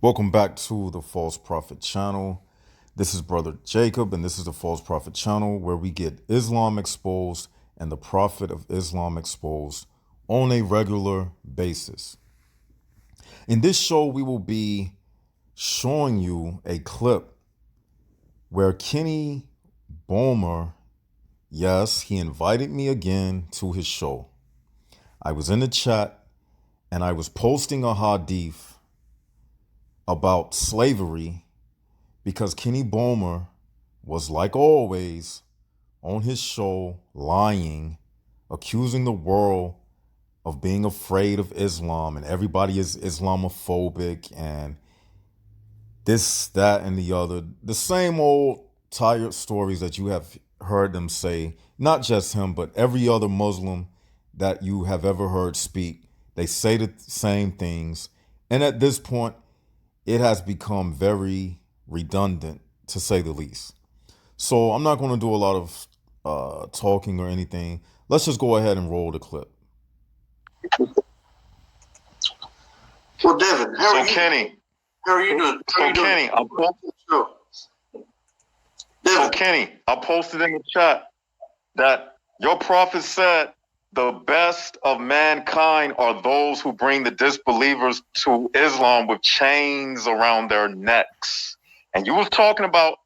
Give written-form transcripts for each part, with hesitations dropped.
Welcome back to the False Prophet channel. This is Brother Jacob, and this is the False Prophet channel where we get Islam exposed and the Prophet of Islam exposed on a regular basis. In this show, we will be showing you a clip where Kenny Bomer, yes, he invited me again to his show. I was in the chat and I was posting a hadith about slavery because Kenny Bomer was, like always, on his show lying, accusing the world of being afraid of Islam and everybody is Islamophobic and this, that, and the other. The same old tired stories that you have heard them say, not just him, but every other Muslim that you have ever heard speak. They say the same things. And at this point, it has become very redundant, to say the least. So I'm not going to do a lot of talking or anything. Let's just go ahead and roll the clip. Well, Devin, how are you? Kenny, how are you doing? How are you Kenny, I posted in the chat that your prophet said the best of mankind are those who bring the disbelievers to Islam with chains around their necks. And you was talking about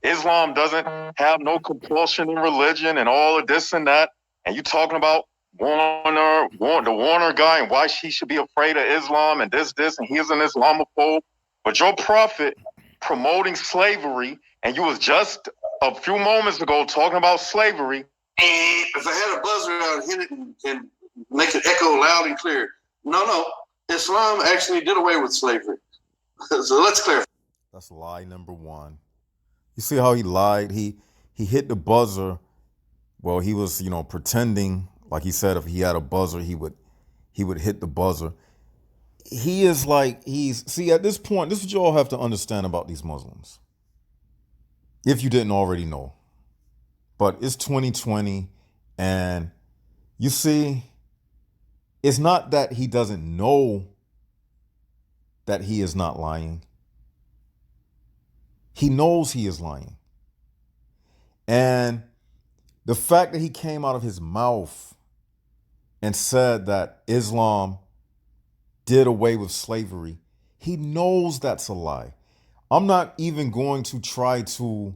Islam doesn't have no compulsion in religion and all of this and that. And you talking about the Warner guy and why he should be afraid of Islam and this, and he's an Islamophobe. But your prophet promoting slavery, and you was just a few moments ago talking about slavery. If I had a buzzer, I'd hit it and make it echo loud and clear. No. Islam actually did away with slavery. So let's clarify. That's lie number one. You see how he lied? He hit the buzzer. Well, he was, pretending, like he said, if he had a buzzer, he would hit the buzzer. He is like, see, at this point, this is what you all have to understand about these Muslims, if you didn't already know. But it's 2020, and you see, it's not that he doesn't know that he is not lying. He knows he is lying. And the fact that he came out of his mouth and said that Islam did away with slavery, he knows that's a lie. I'm not even going to try to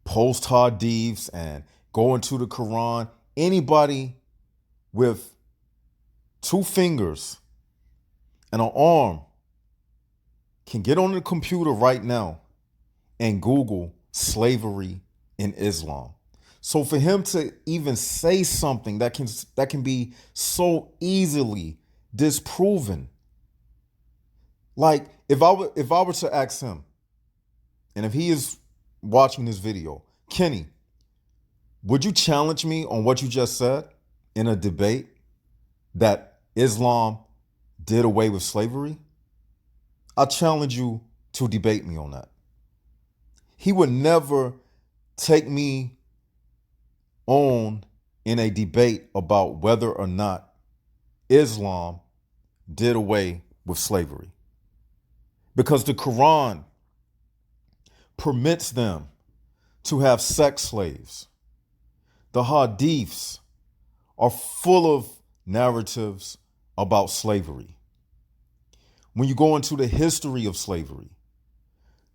post hadiths and go into the Quran. Anybody with two fingers and an arm can get on the computer right now and Google slavery in Islam. So for him to even say something that can be so easily disproven, like if I were to ask him, and if he is watching this video, Kenny, would you challenge me on what you just said in a debate that Islam did away with slavery? I challenge you to debate me on that. He would never take me on in a debate about whether or not Islam did away with slavery, because the Quran permits them to have sex slaves. The hadiths are full of narratives about slavery. When you go into the history of slavery,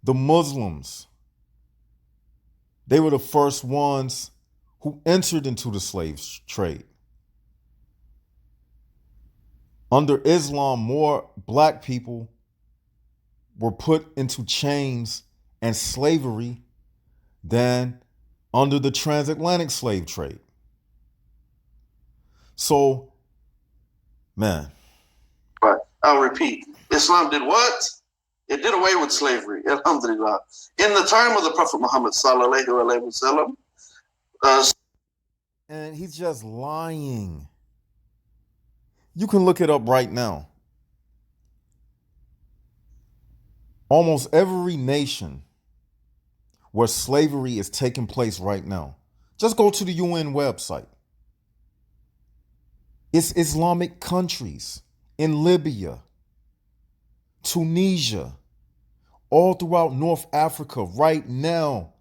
the Muslims, they were the first ones who entered into the slave trade. Under Islam, more black people were put into chains and slavery than under the transatlantic slave trade. So, man. But I'll repeat. Islam did what? It did away with slavery. Alhamdulillah. In the time of the Prophet Muhammad sallallahu alaihi wasallam. And he's just lying. You can look it up right now. Almost every nation where slavery is taking place right now, just go to the UN website. It's Islamic countries in Libya, Tunisia, all throughout North Africa right now.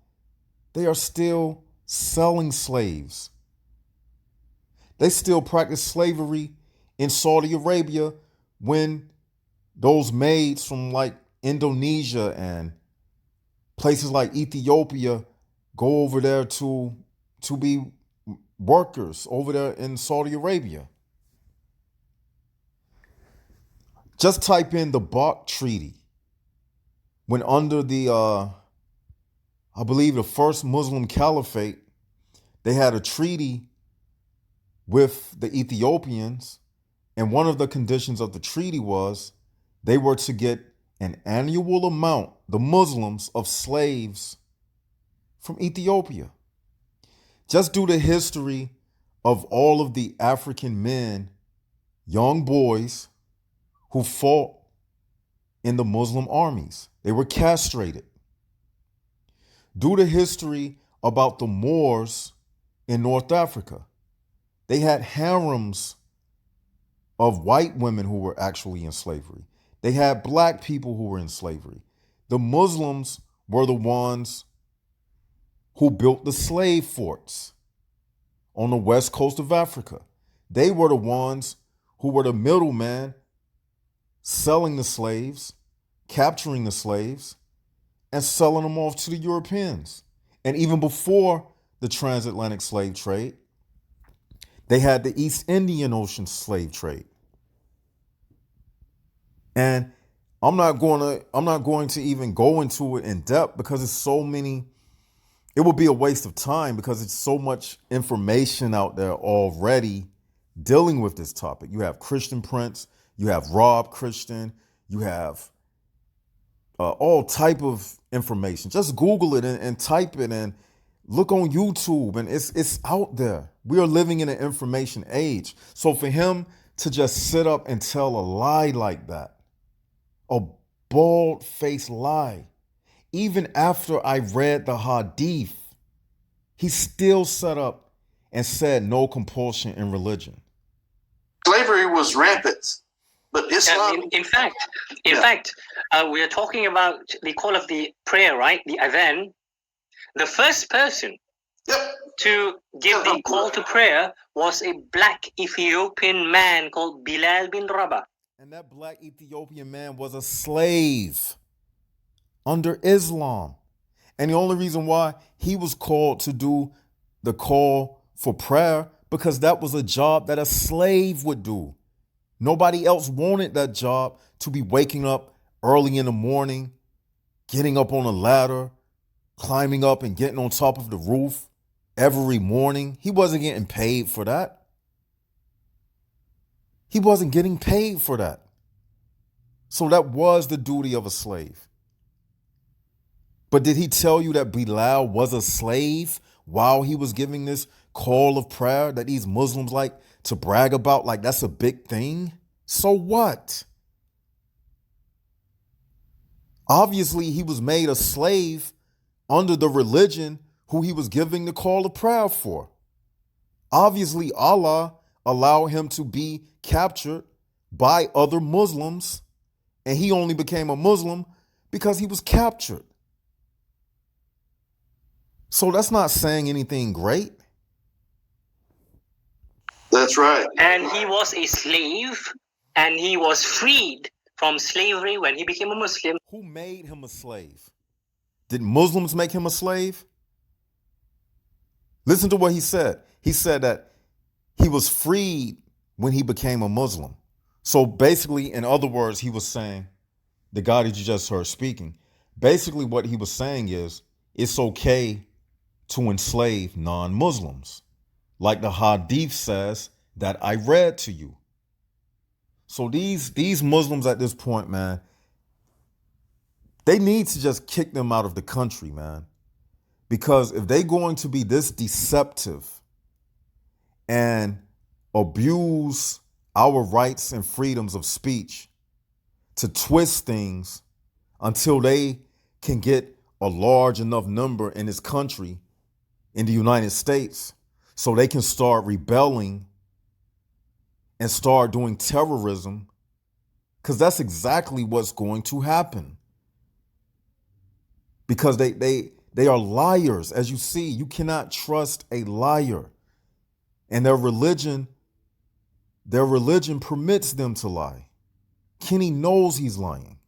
They are still selling slaves. They still practice slavery in Saudi Arabia when those maids from like Indonesia and places like Ethiopia go over there to be workers over there in Saudi Arabia. Just type in the Bach Treaty. When under the, I believe the first Muslim caliphate, they had a treaty with the Ethiopians. And one of the conditions of the treaty was they were to get an annual amount, the Muslims, of slaves from Ethiopia. Just do the history of all of the African men, young boys, who fought in the Muslim armies. They were castrated. Do the history about the Moors in North Africa. They had harems of white women who were actually in slavery. They had black people who were in slavery. The Muslims were the ones who built the slave forts on the west coast of Africa. They were the ones who were the middleman selling the slaves, capturing the slaves, and selling them off to the Europeans. And even before the transatlantic slave trade, they had the East Indian Ocean slave trade. And I'm not going to even go into it in depth because it's so many. It would be a waste of time because it's so much information out there already dealing with this topic. You have Christian Prince, you have Rob Christian, you have all type of information. Just Google it and type it and look on YouTube, and it's out there. We are living in an information age. So for him to just sit up and tell a lie like that, a bald-faced lie, even after I read the hadith, he still sat up and said no compulsion in religion. Slavery was rampant, but Islam. In fact, we are talking about the call of the prayer, right? The adhan. The first person to give the call to prayer was a black Ethiopian man called Bilal bin Rabah. And that black Ethiopian man was a slave under Islam. And the only reason why he was called to do the call for prayer, because that was a job that a slave would do. Nobody else wanted that job, to be waking up early in the morning, getting up on a ladder, climbing up and getting on top of the roof every morning. He wasn't getting paid for that. He wasn't getting paid for that. So that was the duty of a slave. But did he tell you that Bilal was a slave while he was giving this call of prayer that these Muslims like to brag about? Like that's a big thing? So what? Obviously, he was made a slave under the religion who he was giving the call of prayer for. Obviously, Allah allowed him to be captured by other Muslims, and he only became a Muslim because he was captured. So that's not saying anything great. That's right. And he was a slave, and he was freed from slavery when he became a Muslim. Who made him a slave? Did Muslims make him a slave? Listen to what he said. He said that he was freed when he became a Muslim. So basically, in other words, he was saying, the guy that you just heard speaking, basically what he was saying is, it's okay to enslave non-Muslims, like the hadith says that I read to you. So these Muslims at this point, man, they need to just kick them out of the country, man. Because if they're going to be this deceptive and abuse our rights and freedoms of speech to twist things until they can get a large enough number in this country, in the United States, so they can start rebelling and start doing terrorism, because that's exactly what's going to happen. because they are liars. As you see, you cannot trust a liar. And their religion permits them to lie. Kenny knows he's lying.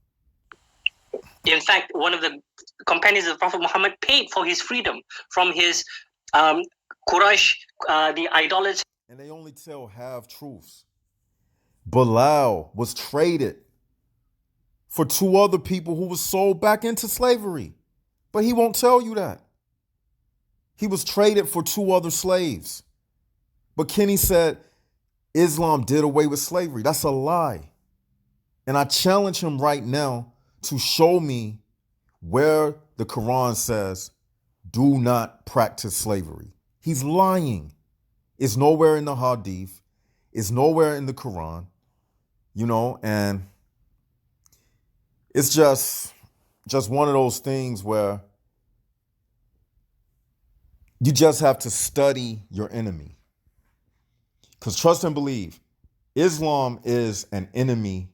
In fact, one of the companions of the Prophet Muhammad paid for his freedom from his Quraysh, the idolaters. And they only tell half truths. Bilal was traded for 2 other people who was sold back into slavery. But he won't tell you that. He was traded for 2 other slaves. But Kenny said Islam did away with slavery. That's a lie. And I challenge him right now to show me where the Quran says, do not practice slavery. He's lying. It's nowhere in the hadith. It's nowhere in the Quran, and it's just one of those things where you just have to study your enemy. Because trust and believe, Islam is an enemy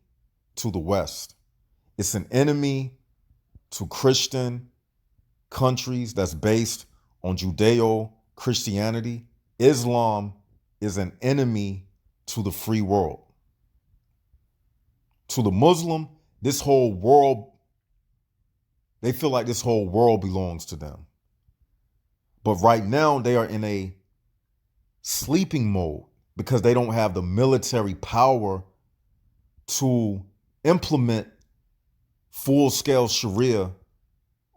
to the West. It's an enemy to Christian countries that's based on Judeo-Christianity. Islam is an enemy to the free world. To the Muslim, this whole world, they feel like this whole world belongs to them. But right now, they are in a sleeping mode because they don't have the military power to implement full-scale Sharia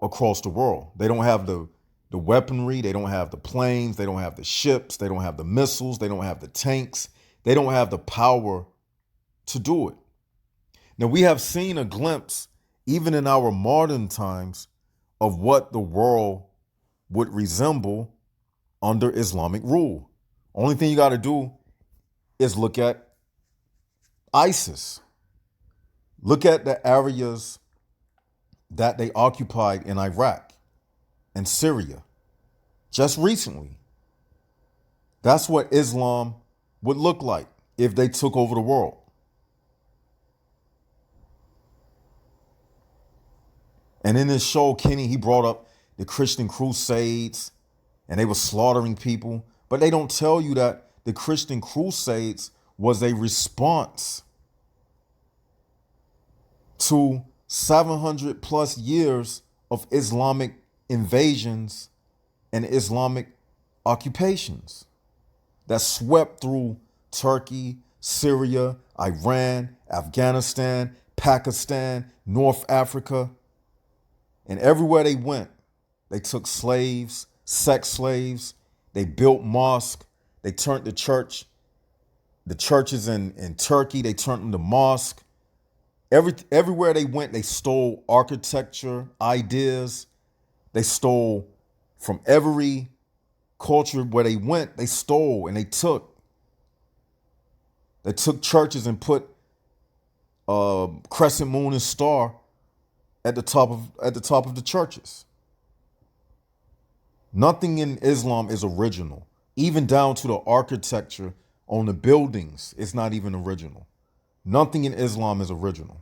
across the world. They don't have the weaponry, they don't have the planes, they don't have the ships, they don't have the missiles, they don't have the tanks, they don't have the power to do it. Now, we have seen a glimpse, even in our modern times, of what the world would resemble under Islamic rule. Only thing you got to do is look at ISIS. Look at the areas that they occupied in Iraq and Syria just recently. That's what Islam would look like if they took over the world. And in this show, Kenny, he brought up the Christian Crusades and they were slaughtering people. But they don't tell you that the Christian Crusades was a response to 700 plus years of Islamic invasions and Islamic occupations that swept through Turkey, Syria, Iran, Afghanistan, Pakistan, North Africa. And everywhere they went, they took slaves, sex slaves, they built mosques, they turned the churches in Turkey, they turned them to mosques. Everywhere they went, they stole architecture, ideas. They stole from every culture where they went, they stole and they took. They took churches and put crescent moon and star at the top of the churches. Nothing in Islam is original, even down to the architecture on the buildings. It's not even original. Nothing in Islam is original.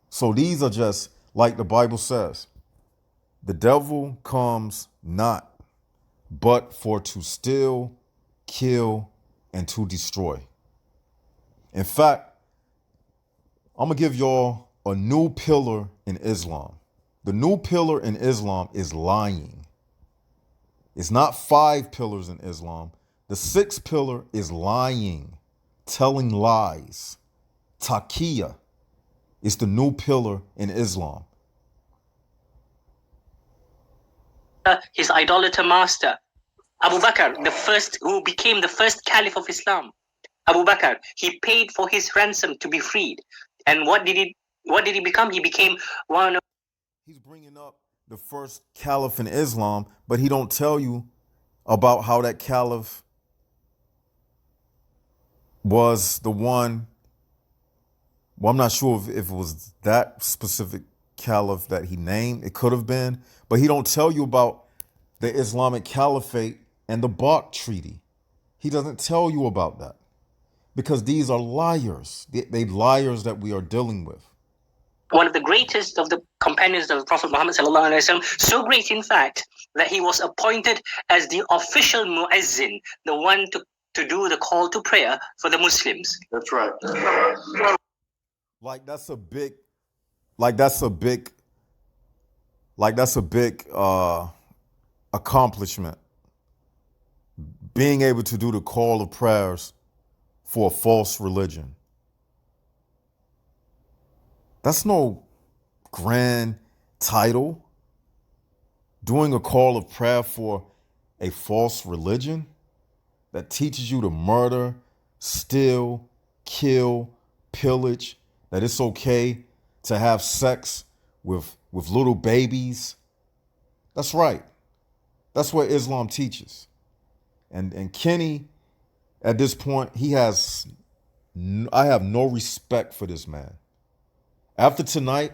So these are just like the Bible says, the devil comes not but for to steal, kill, and to destroy. In fact, I'm going to give y'all a new pillar in Islam. The new pillar in Islam is lying. It's not 5 pillars in Islam. The 6th pillar is lying, telling lies. Taqiyya is the new pillar in Islam. His idolater master, Abu Bakr, who became the first caliph of Islam. Abu Bakr, he paid for his ransom to be freed. And what did he become? He became one of... He's bringing up the first caliph in Islam, but he don't tell you about how that caliph was the one. Well, I'm not sure if it was that specific caliph that he named. It could have been, but he don't tell you about the Islamic Caliphate and the Balkh Treaty. He doesn't tell you about that because these are liars. They liars that we are dealing with. one of the greatest of the companions of the Prophet Muhammad sallallahu alaihi wasallam. So great, in fact, that he was appointed as the official muezzin, the one to do the call to prayer for the Muslims. That's right. That's a big accomplishment. Being able to do the call of prayers for a false religion. That's no grand title. Doing a call of prayer for a false religion that teaches you to murder, steal, kill, pillage, that it's okay to have sex with little babies. That's right. That's what Islam teaches. And Kenny, at this point, I have no respect for this man. After tonight,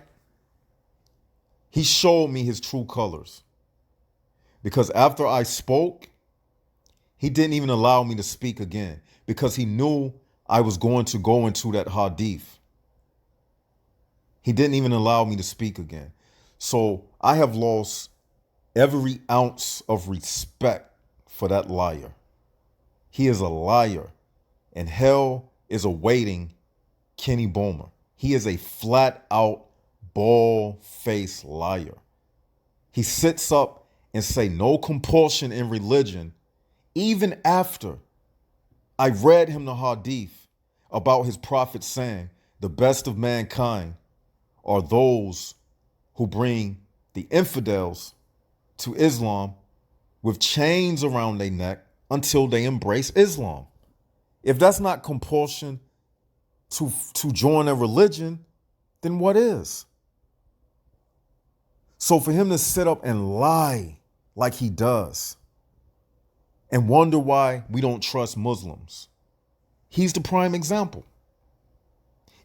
he showed me his true colors. Because after I spoke, he didn't even allow me to speak again because he knew I was going to go into that hadith. He didn't even allow me to speak again. So I have lost every ounce of respect for that liar. He is a liar, and hell is awaiting Kenny Bomer. He is a flat out, bald-faced liar. He sits up and say no compulsion in religion, even after I read him the hadith about his prophet saying the best of mankind are those who bring the infidels to Islam with chains around their neck until they embrace Islam. If that's not compulsion to join a religion, then what is? So for him to sit up and lie like he does and wonder why we don't trust Muslims, he's the prime example.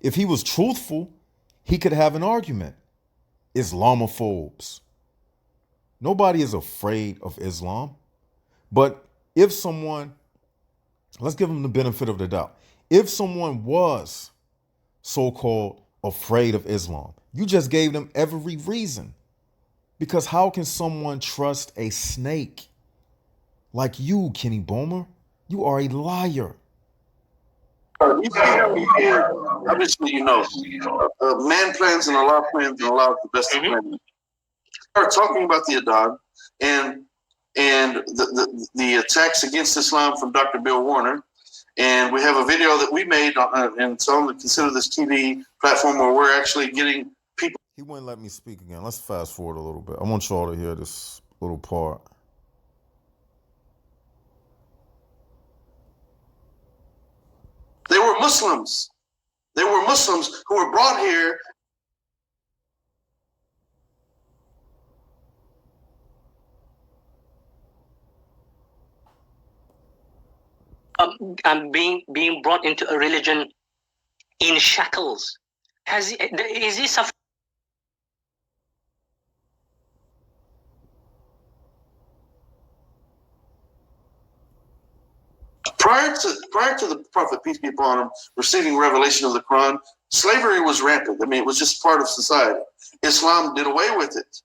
If he was truthful, he could have an argument. Islamophobes. Nobody is afraid of Islam. But if someone, let's give him the benefit of the doubt. If someone was so-called afraid of Islam, you just gave them every reason. Because how can someone trust a snake like you, Kenny Bomer? You are a liar. Obviously, man plans and Allah plans and Allah is the best of plans. Start talking about the Adhan and the attacks against Islam from Dr. Bill Warner. And we have a video that we made, and it's on the Consider This TV platform where we're actually getting people. He wouldn't let me speak again. Let's fast forward a little bit. I want y'all to hear this little part. They were Muslims. They were Muslims who were brought here. Being brought into a religion in shackles. Is he suffering? Prior to the Prophet, peace be upon him, receiving revelation of the Quran, slavery was rampant. I mean, it was just part of society. Islam did away with it.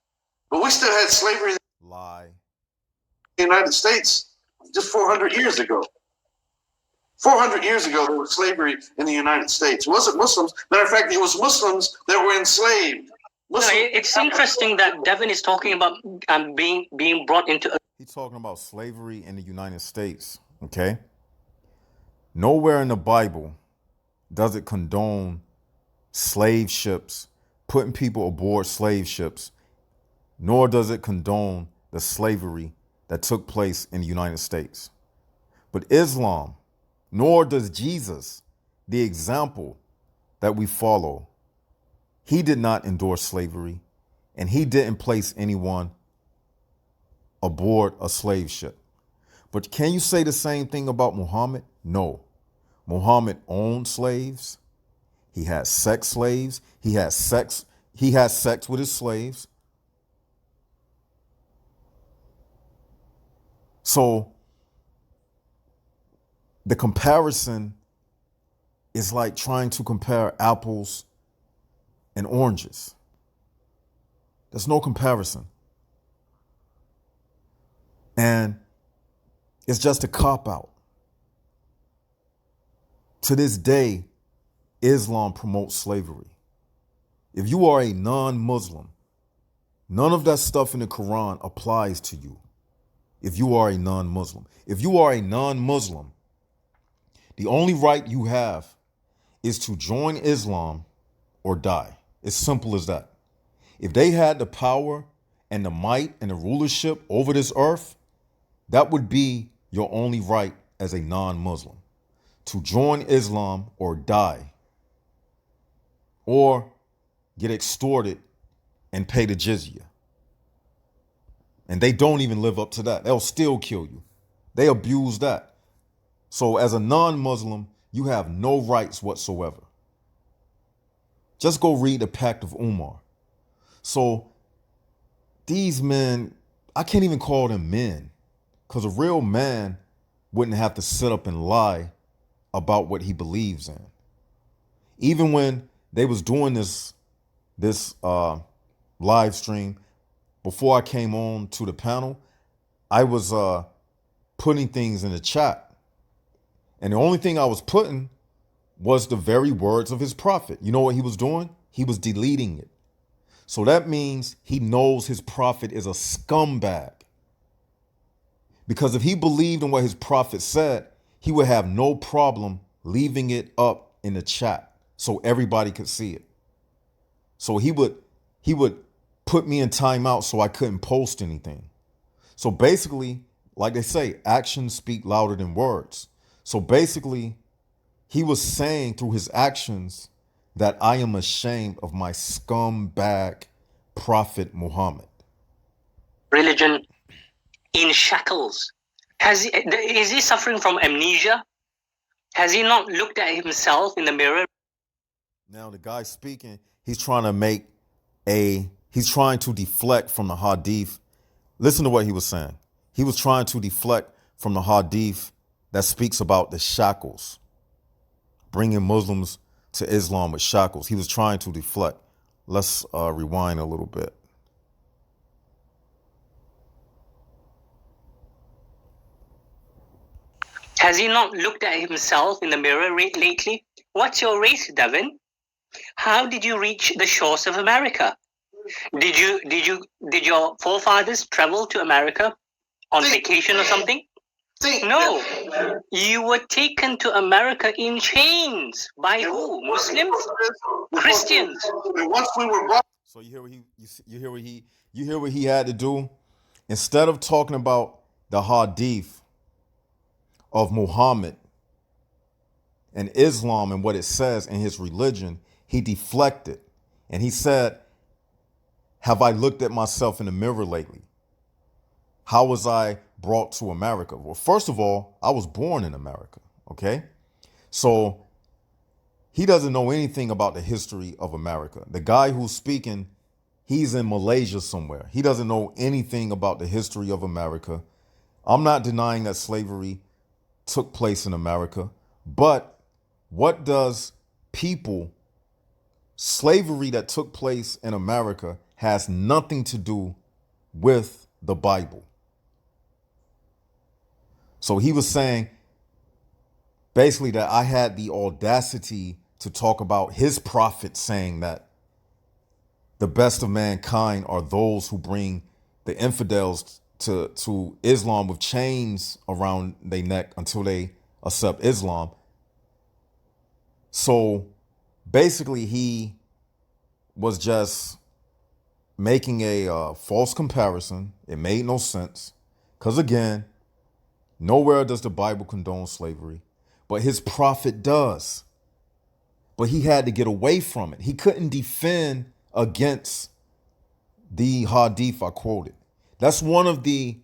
But we still had slavery in the United States just 400 years ago. 400 years ago, there was slavery in the United States. It wasn't Muslims. Matter of fact, it was Muslims that were enslaved. It's interesting that Devin is talking about being brought into. He's talking about slavery in the United States, okay? Nowhere in the Bible does it condone slave ships, putting people aboard slave ships, nor does it condone the slavery that took place in the United States. But Islam, nor does Jesus, the example that we follow, he did not endorse slavery, and he didn't place anyone aboard a slave ship. But can you say the same thing about Muhammad? No. Muhammad owned slaves. He had sex slaves. He had sex with his slaves. So the comparison is like trying to compare apples and oranges. There's no comparison. And it's just a cop-out. To this day, Islam promotes slavery. If you are a non-Muslim, none of that stuff in the Quran applies to you. If you are a non-Muslim. If you are a non-Muslim, the only right you have is to join Islam or die. It's simple as that. If they had the power and the might and the rulership over this earth, that would be your only right as a non-Muslim. To join Islam or die. Or get extorted and pay the jizya. And they don't even live up to that. They'll still kill you. They abuse that. So as a non-Muslim, you have no rights whatsoever. Just go read the Pact of Umar. So these men, I can't even call them men, because a real man wouldn't have to sit up and lie about what he believes in. Even when they was doing this live stream, before I came on to the panel, I was putting things in the chat. And the only thing I was putting was the very words of his prophet. You know what he was doing? He was deleting it. So that means he knows his prophet is a scumbag. Because if he believed in what his prophet said, he would have no problem leaving it up in the chat so everybody could see it. So he would put me in timeout so I couldn't post anything. So basically, like they say, actions speak louder than words. So basically, he was saying through his actions that I am ashamed of my scumbag prophet Muhammad. Religion in shackles. Is he suffering from amnesia? Has he not looked at himself in the mirror? Now the guy speaking, he's trying to deflect from the hadith. Listen to what he was saying. He was trying to deflect from the hadith that speaks about the shackles, bringing Muslims to Islam with shackles. He was trying to deflect. Let's rewind a little bit. Has he not looked at himself in the mirror lately? What's your race, Devin? How did you reach the shores of America? Did your forefathers travel to America on vacation or something? No, you were taken to America in chains. By who? Muslims? Christians? So you hear what he had to do? Instead of talking about the hadith of Muhammad and Islam and what it says in his religion, he deflected. And he said, have I looked at myself in the mirror lately? How was I brought to America? Well, first of all, I was born in America, okay? So he doesn't know anything about the history of America. The guy who's speaking, he's in Malaysia somewhere. He doesn't know anything about the history of America. I'm not denying that slavery took place in America, but what does slavery that took place in America has nothing to do with the Bible. So he was saying basically that I had the audacity to talk about his prophet saying that the best of mankind are those who bring the infidels to Islam with chains around their neck until they accept Islam. So basically he was just making a false comparison. It made no sense. Because again, nowhere does the Bible condone slavery, but his prophet does. But he had to get away from it. He couldn't defend against the hadith I quoted. That's one of the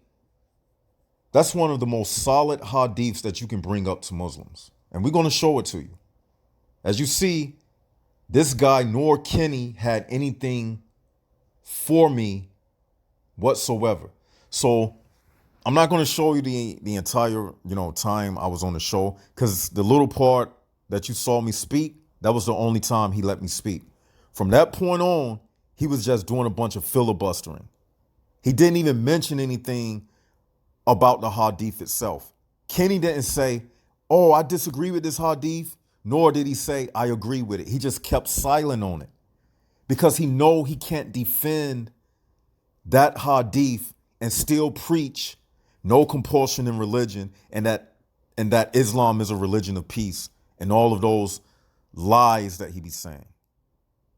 most solid hadiths that you can bring up to Muslims. And we're going to show it to you. As you see, this guy nor Kenny had anything for me whatsoever. So I'm not going to show you the entire, time I was on the show, because the little part that you saw me speak, that was the only time he let me speak. From that point on, he was just doing a bunch of filibustering. He didn't even mention anything about the hadith itself. Kenny didn't say, oh, I disagree with this hadith, nor did he say, I agree with it. He just kept silent on it because he know he can't defend that hadith and still preach no compulsion in religion and that Islam is a religion of peace and all of those lies that he be saying.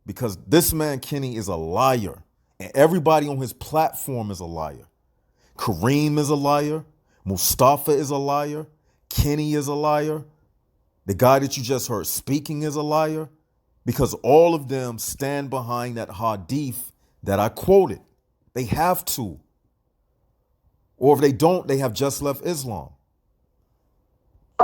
Because this man, Kenny, is a liar. And everybody on his platform is a liar. Kareem is a liar. Mustafa is a liar. Kenny is a liar. The guy that you just heard speaking is a liar. Because all of them stand behind that hadith that I quoted. They have to. Or if they don't, they have just left Islam.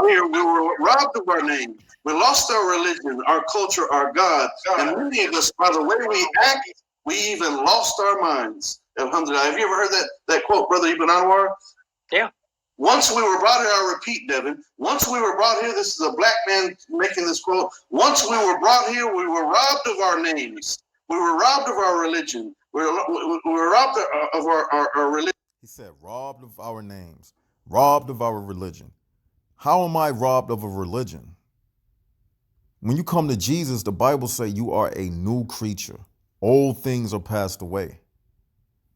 Here we were robbed of our name. We lost our religion, our culture, our God. And many of us, by the way we act, we even lost our minds. Alhamdulillah. Have you ever heard that quote, Brother Ibn Anwar? Yeah. Once we were brought here, I'll repeat, Devin. Once we were brought here, this is a black man making this quote. Once we were brought here, we were robbed of our names. We were robbed of our religion. We were robbed of our religion. He said, robbed of our names, robbed of our religion. How am I robbed of a religion? When you come to Jesus, the Bible says you are a new creature. Old things are passed away.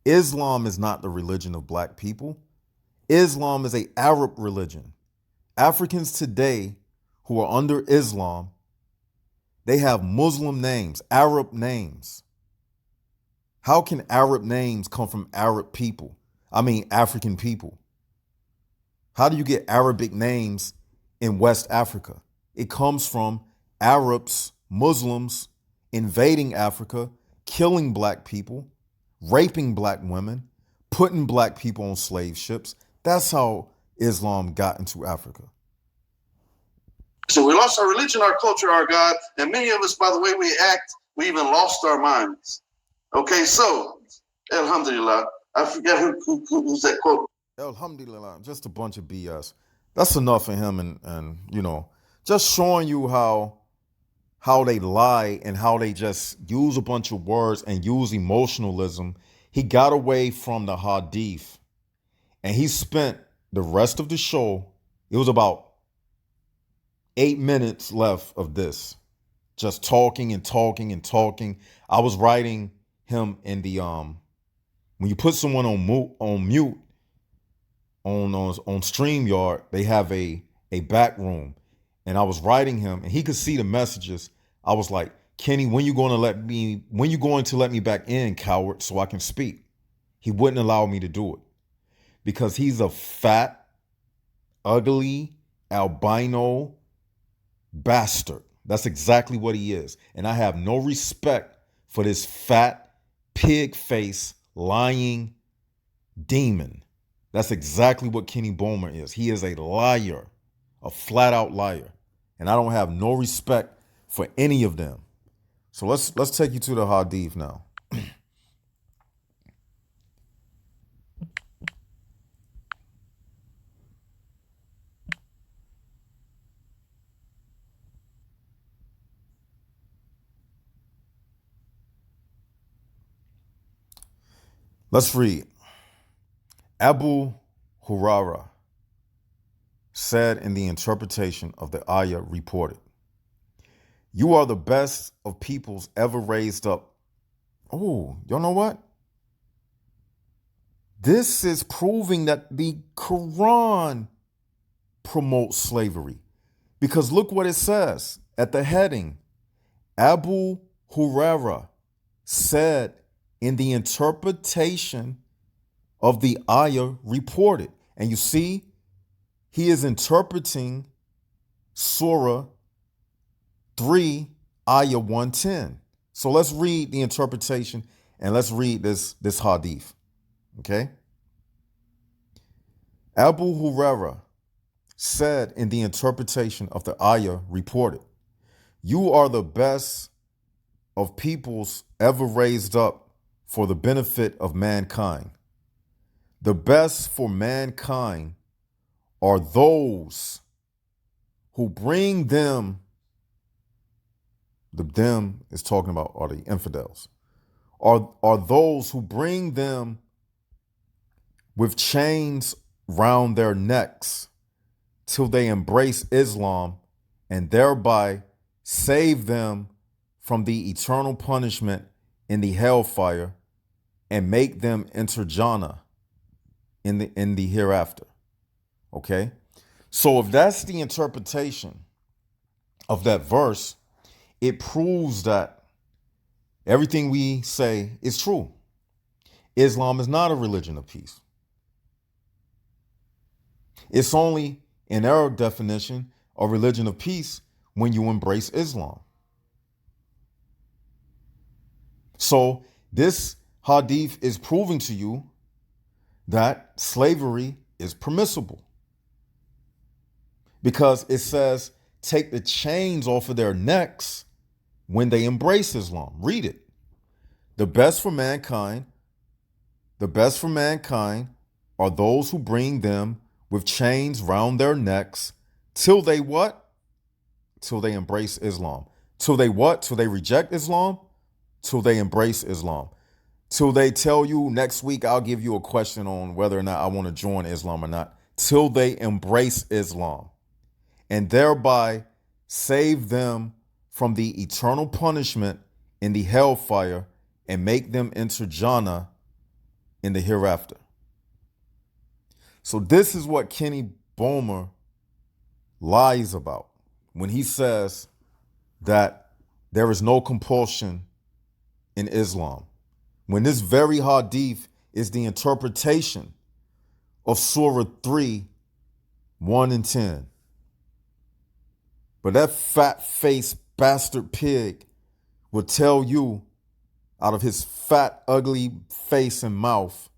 Islam is not the religion of black people. Islam is an Arab religion. Africans today who are under Islam, they have Muslim names, Arab names. How can Arab names come from Arab people? I mean, African people. How do you get Arabic names in West Africa? It comes from Arabs, Muslims invading Africa, killing black people, raping black women, putting black people on slave ships. That's how Islam got into Africa. So we lost our religion, our culture, our God, and many of us, by the way we act, we even lost our minds. Okay, so, alhamdulillah, I forget who's that quote. Alhamdulillah, just a bunch of BS. That's enough for him and you know, just showing you how they lie and how they just use a bunch of words and use emotionalism. He got away from the hadith and he spent the rest of the show, it was about 8 minutes left of this, just talking and talking and talking. I was writing him in the when you put someone on mute on StreamYard, they have a back room, and I was writing him, and he could see the messages. I was like, Kenny, when you going to let me back in, coward, so I can speak? He wouldn't allow me to do it because he's a fat, ugly, albino bastard. That's exactly what he is, and I have no respect for this fat, pig-faced, lying demon. That's exactly what Kenny Bomer is. He is a liar, a flat-out liar, and I don't have no respect for any of them. So let's take you to the hadith now. Let's read. Abu Hurairah said in the interpretation of the ayah reported, you are the best of peoples ever raised up. Oh, y'all know what? This is proving that the Quran promotes slavery. Because look what it says at the heading. Abu Hurairah said in the interpretation of the ayah reported. And you see, he is interpreting Surah 3, ayah 110. So let's read the interpretation and let's read this hadith. Okay? Abu Hurairah said in the interpretation of the ayah reported, you are the best of peoples ever raised up for the benefit of mankind. The best for mankind are those who bring them The them is talking about are the infidels. Are those who bring them with chains round their necks till they embrace Islam and thereby save them from the eternal punishment in the hellfire and make them enter Jannah in the hereafter. Okay? So if that's the interpretation of that verse, it proves that everything we say is true. Islam is not a religion of peace. It's only, in our definition, a religion of peace when you embrace Islam. So this hadith is proving to you that slavery is permissible. Because it says, take the chains off of their necks when they embrace Islam. Read it. The best for mankind are those who bring them with chains round their necks till they what? Till they embrace Islam. Till they what? Till they reject Islam? Till they embrace Islam. Till they tell you next week I'll give you a question on whether or not I want to join Islam or not. Till they embrace Islam. And thereby save them from the eternal punishment in the hellfire and make them enter Jannah in the hereafter. So this is what Kenny Bomer lies about when he says that there is no compulsion in Islam. When this very hadith is the interpretation of Surah 3, 1 and 10. But that fat-faced bastard pig will tell you out of his fat, ugly face and mouth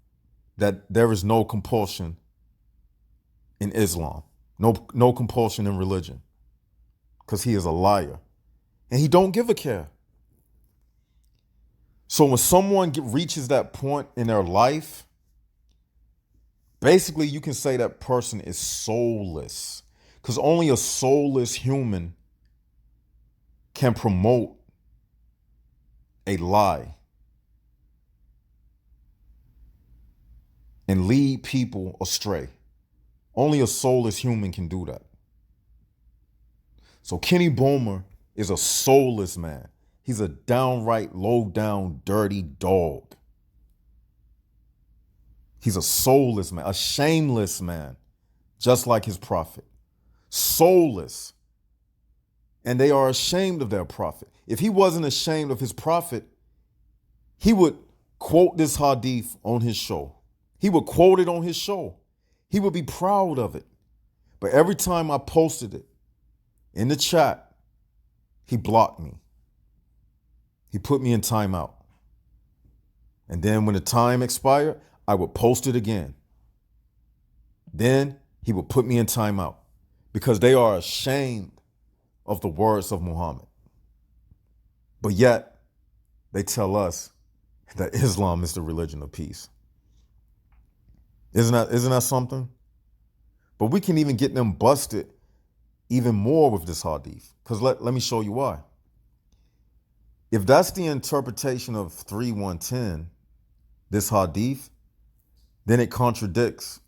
that there is no compulsion in Islam. No compulsion in religion. Because he is a liar. And he don't give a care. So when someone reaches that point in their life, basically you can say that person is soulless. Because only a soulless human can promote a lie and lead people astray. Only a soulless human can do that. So Kenny Bomer is a soulless man. He's a downright low-down, dirty dog. He's a soulless man, a shameless man, just like his prophet. Soulless. And they are ashamed of their prophet. If he wasn't ashamed of his prophet, he would quote this hadith on his show. He would quote it on his show. He would be proud of it. But every time I posted it in the chat, he blocked me. He put me in timeout. And then when the time expired, I would post it again. Then he would put me in timeout because they are ashamed of the words of Muhammad. But yet, they tell us that Islam is the religion of peace. Isn't that something? But we can even get them busted even more with this hadith. Because let me show you why. If that's the interpretation of 3:110, this hadith, then it contradicts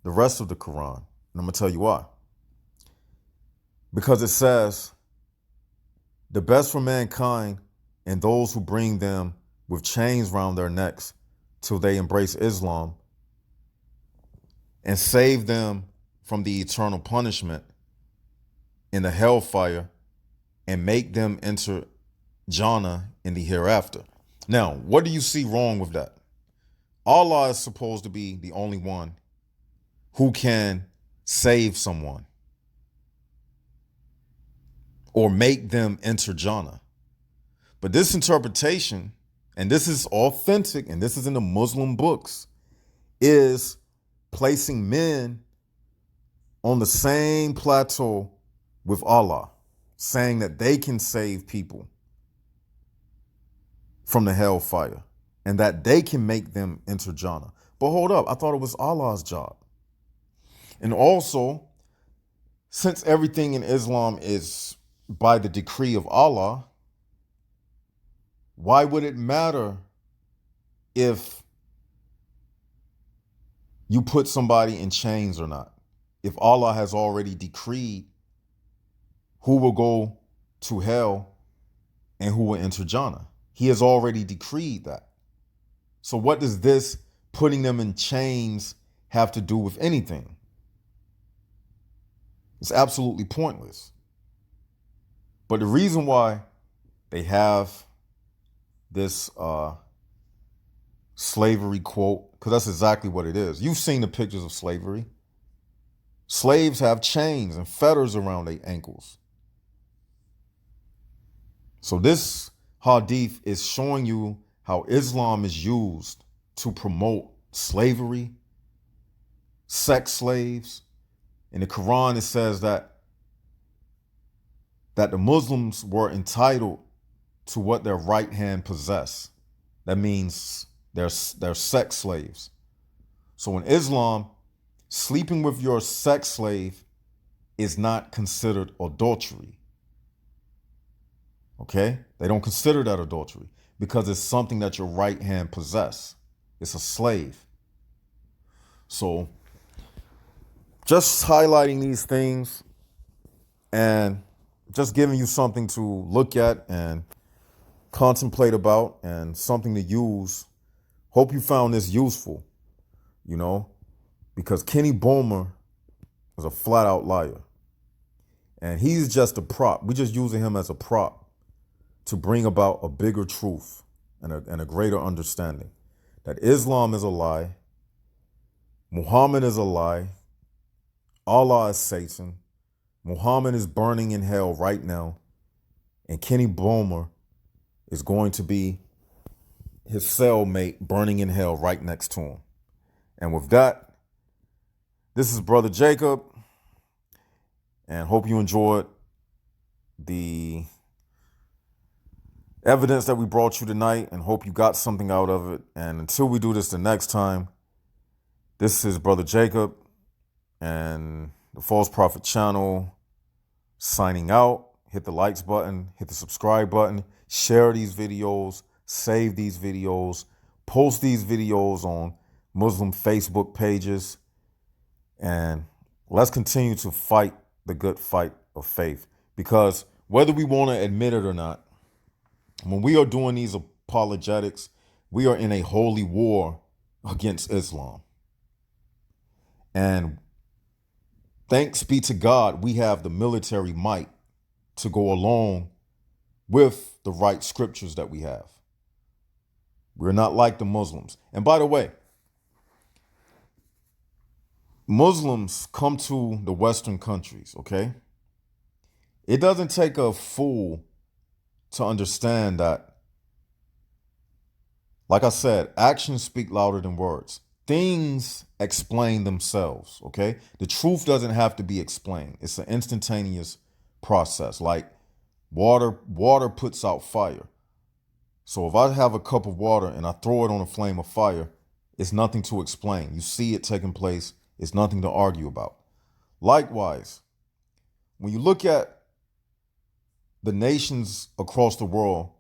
the rest of the Quran. And I'm going to tell you why. Because it says, the best for mankind and those who bring them with chains round their necks till they embrace Islam and save them from the eternal punishment in the hellfire and make them enter Jannah in the hereafter. Now, what do you see wrong with that? Allah is supposed to be the only one who can save someone or make them enter Jannah. But this interpretation, and this is authentic, and this is in the Muslim books, is placing men on the same plateau with Allah, saying that they can save people from the hellfire and that they can make them enter Jannah. But hold up, I thought it was Allah's job. And also, since everything in Islam is by the decree of Allah, why would it matter if you put somebody in chains or not? If Allah has already decreed who will go to hell and who will enter Jannah. He has already decreed that. So what does this putting them in chains have to do with anything? It's absolutely pointless. But the reason why they have this slavery quote, because that's exactly what it is. You've seen the pictures of slavery. Slaves have chains and fetters around their ankles. So this hadith is showing you how Islam is used to promote slavery, sex slaves. In the Quran, it says that the Muslims were entitled to what their right hand possessed. That means they're sex slaves. So in Islam, sleeping with your sex slave is not considered adultery. Okay? They don't consider that adultery because it's something that your right hand possess. It's a slave. So just highlighting these things and just giving you something to look at and contemplate about and something to use. Hope you found this useful, because Kenny Bomer is a flat out liar. And he's just a prop. We're just using him as a prop to bring about a bigger truth and a greater understanding that Islam is a lie, Muhammad is a lie, Allah is Satan, Muhammad is burning in hell right now, and Kenny Bomer is going to be his cellmate burning in hell right next to him. And with that, this is Brother Jacob, and hope you enjoyed the evidence that we brought you tonight and hope you got something out of it. And until we do this the next time, this is Brother Jacob and the False Prophet channel signing out. Hit the likes button, hit the subscribe button, share these videos, save these videos, post these videos on Muslim Facebook pages, and let's continue to fight the good fight of faith. Because whether we want to admit it or not, when we are doing these apologetics, we are in a holy war against Islam. And thanks be to God, we have the military might to go along with the right scriptures that we have. We're not like the Muslims. And by the way, Muslims come to the Western countries, okay? It doesn't take a fool to understand that, like I said, actions speak louder than words. Things explain themselves, okay? The truth doesn't have to be explained. It's an instantaneous process. Like water puts out fire. So if I have a cup of water and I throw it on a flame of fire, it's nothing to explain. You see it taking place. It's nothing to argue about. Likewise, when you look at the nations across the world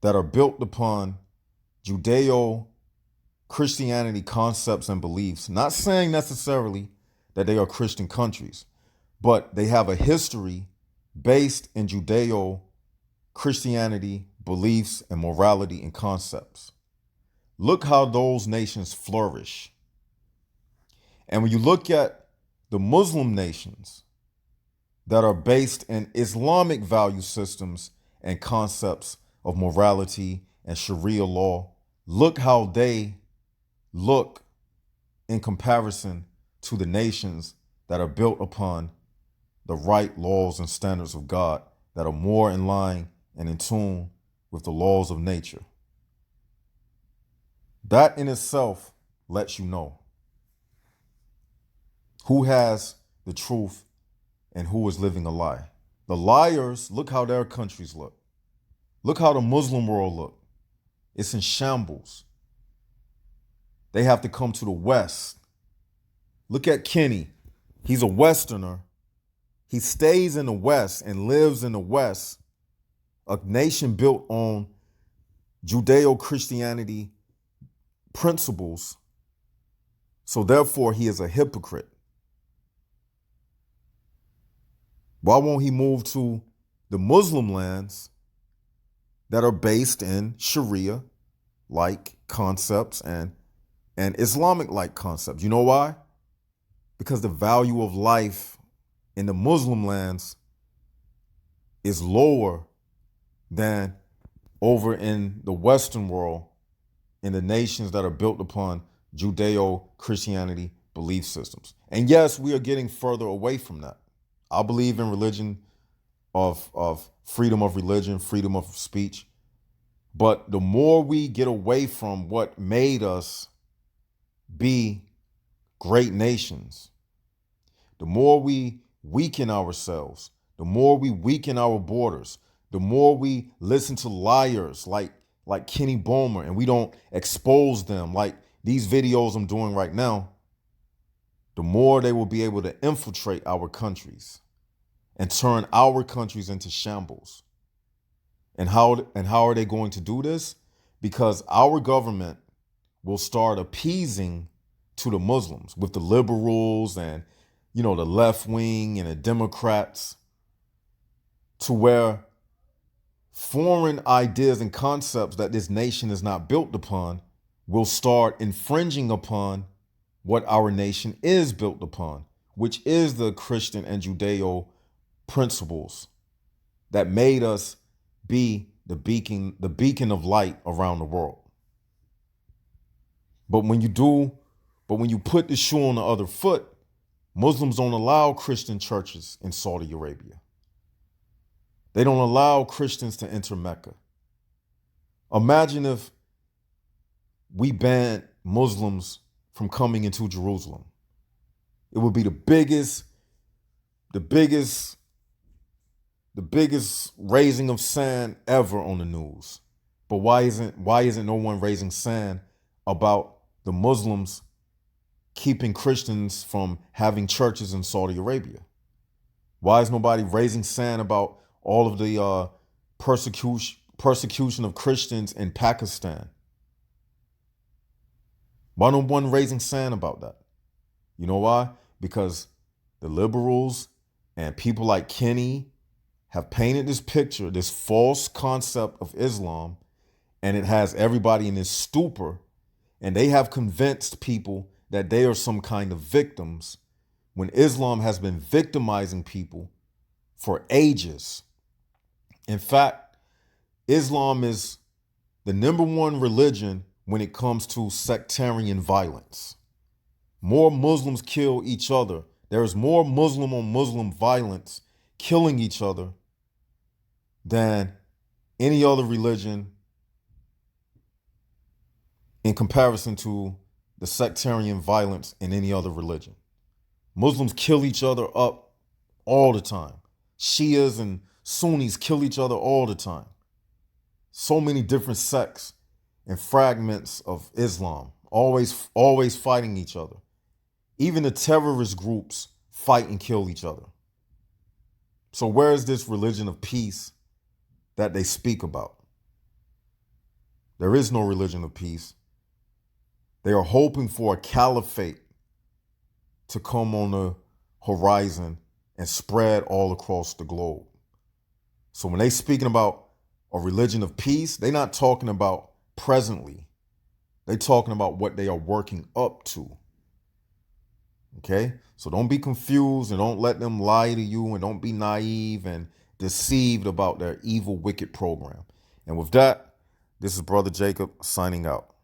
that are built upon Judeo-Christianity concepts and beliefs, not saying necessarily that they are Christian countries, but they have a history based in Judeo-Christianity beliefs and morality and concepts. Look how those nations flourish. And when you look at the Muslim nations that are based in Islamic value systems and concepts of morality and Sharia law, look how they look in comparison to the nations that are built upon the right laws and standards of God that are more in line and in tune with the laws of nature. That in itself lets you know who has the truth and who is living a lie. The liars, look how their countries look. Look how the Muslim world look. It's in shambles. They have to come to the West. Look at Kenny. He's a Westerner he stays in the West and lives in the West, a nation built on Judeo-Christianity principles. So therefore, he is a hypocrite. Why won't he move to the Muslim lands that are based in Sharia-like concepts and Islamic-like concepts? You know why? Because the value of life in the Muslim lands is lower than over in the Western world, in the nations that are built upon Judeo-Christianity belief systems. And yes, we are getting further away from that. I believe in religion of freedom of religion, freedom of speech. But the more we get away from what made us be great nations, the more we weaken ourselves, the more we weaken our borders, the more we listen to liars like Kenny Bomer and we don't expose them like these videos I'm doing right now, the more they will be able to infiltrate our countries and turn our countries into shambles. And how are they going to do this? Because our government will start appeasing to the Muslims with the liberals and, the left wing and the Democrats, to where foreign ideas and concepts that this nation is not built upon will start infringing upon what our nation is built upon, which is the Christian and Judeo principles that made us be the beacon of light around the world. But when you put the shoe on the other foot, Muslims don't allow Christian churches in Saudi Arabia. They don't allow Christians to enter Mecca. Imagine if we banned Muslims from coming into Jerusalem. It would be the biggest raising of sand ever on the news. But why isn't no one raising sand about the Muslims keeping Christians from having churches in Saudi Arabia? Why is nobody raising sand about all of the persecution of Christians in Pakistan? Why no one raising sand about that? You know why? Because the liberals and people like Kenny have painted this picture, this false concept of Islam, and it has everybody in this stupor, and they have convinced people that they are some kind of victims when Islam has been victimizing people for ages. In fact, Islam is the number one religion when it comes to sectarian violence. More Muslims kill each other. There is more Muslim on Muslim violence killing each other than any other religion in comparison to the sectarian violence in any other religion. Muslims kill each other up all the time. Shias and Sunnis kill each other all the time. So many different sects and fragments of Islam, always fighting each other. Even the terrorist groups fight and kill each other. So where is this religion of peace that they speak about? There is no religion of peace. They are hoping for a caliphate to come on the horizon and spread all across the globe. So when they're speaking about a religion of peace, they're not talking about presently. They're talking about what they are working up to. Okay? So don't be confused and don't let them lie to you, and don't be naive and deceived about their evil, wicked program. And with that, this is Brother Jacob signing out.